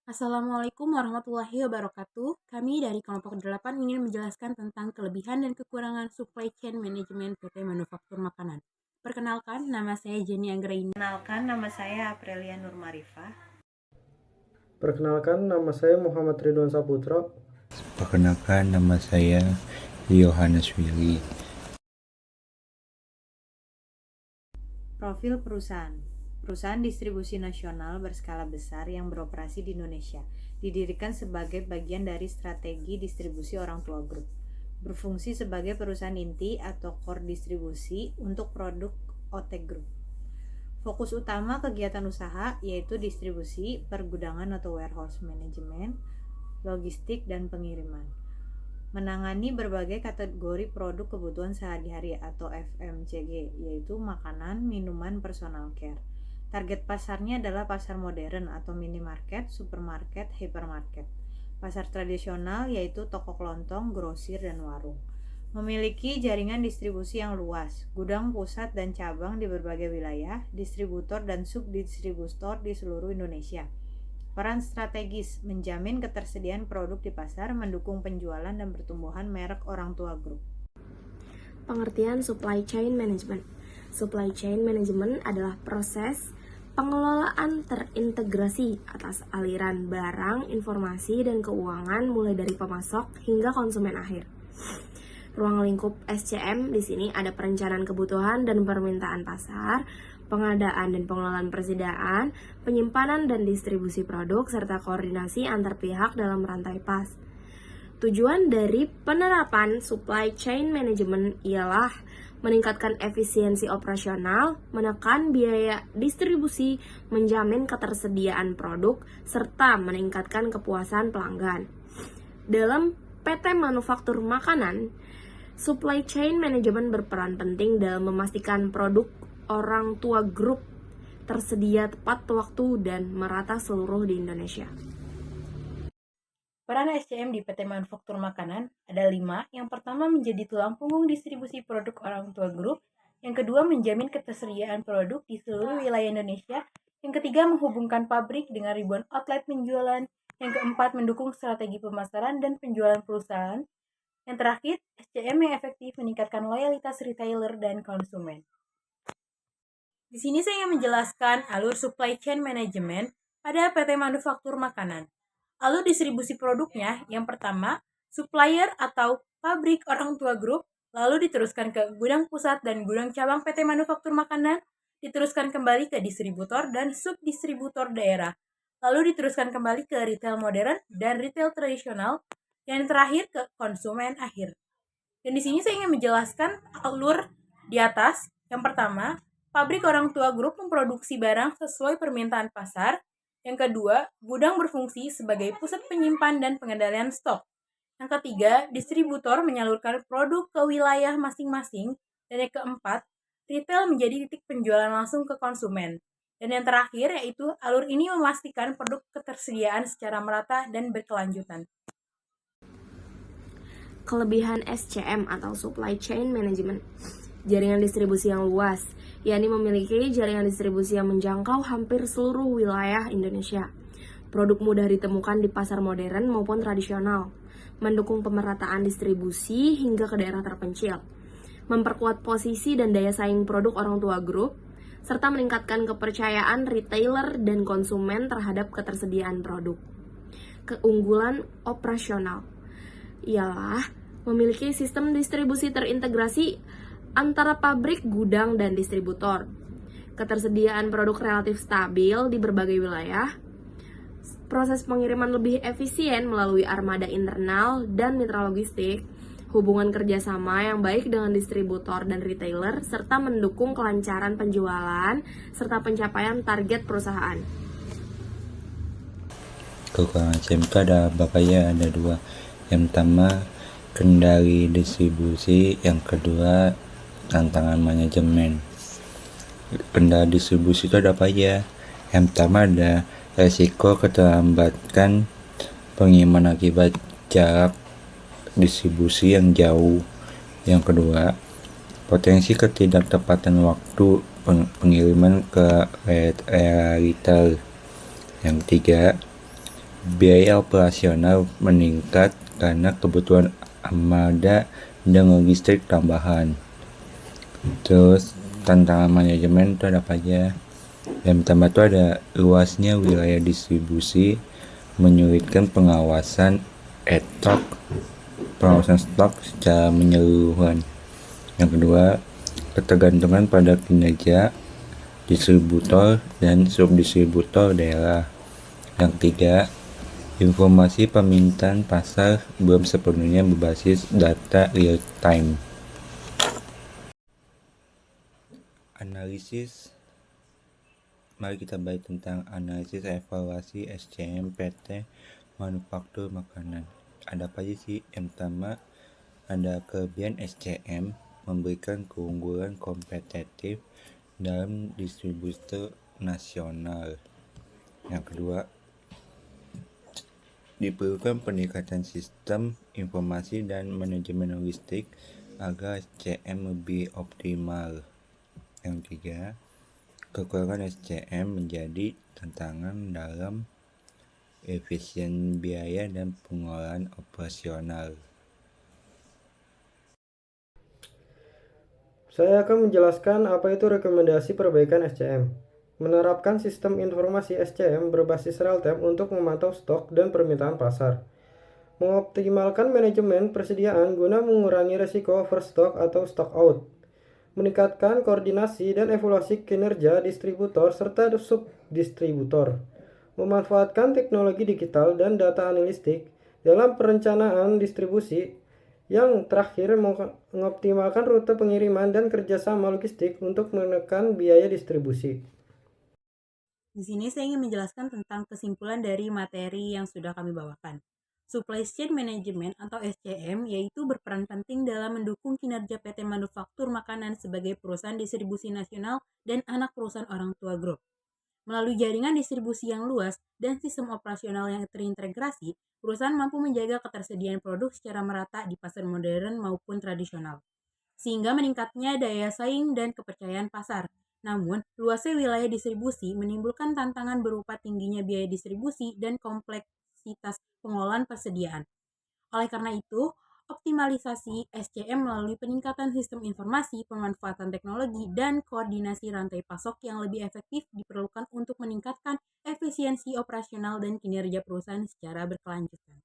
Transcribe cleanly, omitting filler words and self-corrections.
Assalamualaikum warahmatullahi wabarakatuh. Kami dari kelompok 8 ingin menjelaskan tentang kelebihan dan kekurangan supply chain management PT Manufaktur Makanan. Perkenalkan, nama saya Jenny Anggraini. Perkenalkan, nama saya Aprilia Nurmarifah. Perkenalkan, nama saya Muhammad Ridwan Saputra. Perkenalkan, nama saya Yohanes Willy. Profil perusahaan. Perusahaan distribusi nasional berskala besar yang beroperasi di Indonesia, didirikan sebagai bagian dari strategi distribusi Orang Tua Group. Berfungsi sebagai perusahaan inti atau core distribusi untuk produk OT Group. Fokus utama kegiatan usaha yaitu distribusi, pergudangan atau warehouse management, logistik, dan pengiriman. Menangani berbagai kategori produk kebutuhan sehari-hari atau FMCG, yaitu makanan, minuman, personal care. Target pasarnya adalah pasar modern atau minimarket, supermarket, hypermarket. Pasar tradisional yaitu toko kelontong, grosir, dan warung. Memiliki jaringan distribusi yang luas, gudang pusat dan cabang di berbagai wilayah, distributor dan subdistributor di seluruh Indonesia. Peran strategis menjamin ketersediaan produk di pasar, mendukung penjualan dan pertumbuhan merek Orang Tua Group. Pengertian supply chain management. Supply chain management adalah proses pengelolaan terintegrasi atas aliran barang, informasi, dan keuangan mulai dari pemasok hingga konsumen akhir. Ruang lingkup SCM di sini ada perencanaan kebutuhan dan permintaan pasar, pengadaan dan pengelolaan persediaan, penyimpanan dan distribusi produk, serta koordinasi antar pihak dalam rantai pas. Tujuan dari penerapan supply chain management ialah meningkatkan efisiensi operasional, menekan biaya distribusi, menjamin ketersediaan produk, serta meningkatkan kepuasan pelanggan. Dalam PT Manufaktur Makanan, supply chain management berperan penting dalam memastikan produk Orang Tua Group tersedia tepat waktu dan merata seluruh di Indonesia. Peran SCM di PT Manufaktur Makanan ada 5. Yang pertama, menjadi tulang punggung distribusi produk Orang Tua Group. Yang kedua, menjamin ketersediaan produk di seluruh wilayah Indonesia. Yang ketiga, menghubungkan pabrik dengan ribuan outlet penjualan. Yang keempat, mendukung strategi pemasaran dan penjualan perusahaan. Yang terakhir, SCM yang efektif meningkatkan loyalitas retailer dan konsumen. Di sini saya ingin menjelaskan alur supply chain management pada PT Manufaktur Makanan. Alur distribusi produknya, yang pertama, supplier atau pabrik Orang Tua Group, lalu diteruskan ke gudang pusat dan gudang cabang PT Manufaktur Makanan, diteruskan kembali ke distributor dan subdistributor daerah, lalu diteruskan kembali ke retail modern dan retail tradisional, dan terakhir ke konsumen akhir. Dan di sini saya ingin menjelaskan alur di atas. Yang pertama, pabrik Orang Tua Group memproduksi barang sesuai permintaan pasar. Yang kedua, gudang berfungsi sebagai pusat penyimpan dan pengendalian stok. Yang ketiga, distributor menyalurkan produk ke wilayah masing-masing. Dan yang keempat, retail menjadi titik penjualan langsung ke konsumen. Dan yang terakhir yaitu alur ini memastikan produk ketersediaan secara merata dan berkelanjutan. Kelebihan SCM atau supply chain management. Jaringan distribusi yang luas, yakni memiliki jaringan distribusi yang menjangkau hampir seluruh wilayah Indonesia. Produk mudah ditemukan di pasar modern maupun tradisional, mendukung pemerataan distribusi hingga ke daerah terpencil, memperkuat posisi dan daya saing produk Orang Tua Group, serta meningkatkan kepercayaan retailer dan konsumen terhadap ketersediaan produk. Keunggulan operasional ialah memiliki sistem distribusi terintegrasi antara pabrik, gudang, dan distributor. Ketersediaan produk relatif stabil di berbagai wilayah. Proses pengiriman lebih efisien melalui armada internal dan mitra logistik. Hubungan kerjasama yang baik dengan distributor dan retailer, serta mendukung kelancaran penjualan serta pencapaian target perusahaan. Kekurangan SCM ada bapaknya ada 2. Yang pertama, kendali distribusi. Yang kedua, tantangan manajemen. Kendali distribusi itu ada apa aja? Yang pertama ada resiko keterlambatan pengiriman akibat jarak distribusi yang jauh. Yang kedua, potensi ketidaktepatan waktu pengiriman ke area retail. Yang ketiga, Biaya operasional meningkat karena kebutuhan armada dan logistik tambahan. Terus tantangan manajemen itu ada apa aja? Yang pertama itu ada luasnya wilayah distribusi, menyulitkan pengawasan stok secara menyeluruh. Yang kedua, ketergantungan pada kinerja distributor dan subdistributor daerah. Yang ketiga, informasi permintaan pasar belum sepenuhnya berbasis data real time. Analisis. Mari kita bahas tentang analisis evaluasi SCM PT manufaktur makanan. Ada apa aja sih? Yang pertama, ada kelebihan SCM memberikan keunggulan kompetitif dalam distributor nasional. Yang kedua, diperlukan peningkatan sistem informasi dan manajemen logistik agar SCM lebih optimal. Yang ketiga, kekurangan SCM menjadi tantangan dalam efisien biaya dan pengelolaan operasional. Saya akan menjelaskan apa itu rekomendasi perbaikan SCM. Menerapkan sistem informasi SCM berbasis real-time untuk memantau stok dan permintaan pasar. Mengoptimalkan manajemen persediaan guna mengurangi risiko overstock atau stock out. Meningkatkan koordinasi dan evaluasi kinerja distributor serta subdistributor. Memanfaatkan teknologi digital dan data analitik dalam perencanaan distribusi. Yang terakhir, mengoptimalkan rute pengiriman dan kerjasama logistik untuk menekan biaya distribusi. Di sini saya ingin menjelaskan tentang kesimpulan dari materi yang sudah kami bawakan. Supply Chain Management atau SCM yaitu berperan penting dalam mendukung kinerja PT Manufaktur Makanan sebagai perusahaan distribusi nasional dan anak perusahaan orang tua grup. Melalui jaringan distribusi yang luas dan sistem operasional yang terintegrasi, perusahaan mampu menjaga ketersediaan produk secara merata di pasar modern maupun tradisional, sehingga meningkatnya daya saing dan kepercayaan pasar. Namun, luasnya wilayah distribusi menimbulkan tantangan berupa tingginya biaya distribusi dan kompleksitas pengolahan persediaan. Oleh karena itu, optimalisasi SCM melalui peningkatan sistem informasi, pemanfaatan teknologi, dan koordinasi rantai pasok yang lebih efektif diperlukan untuk meningkatkan efisiensi operasional dan kinerja perusahaan secara berkelanjutan.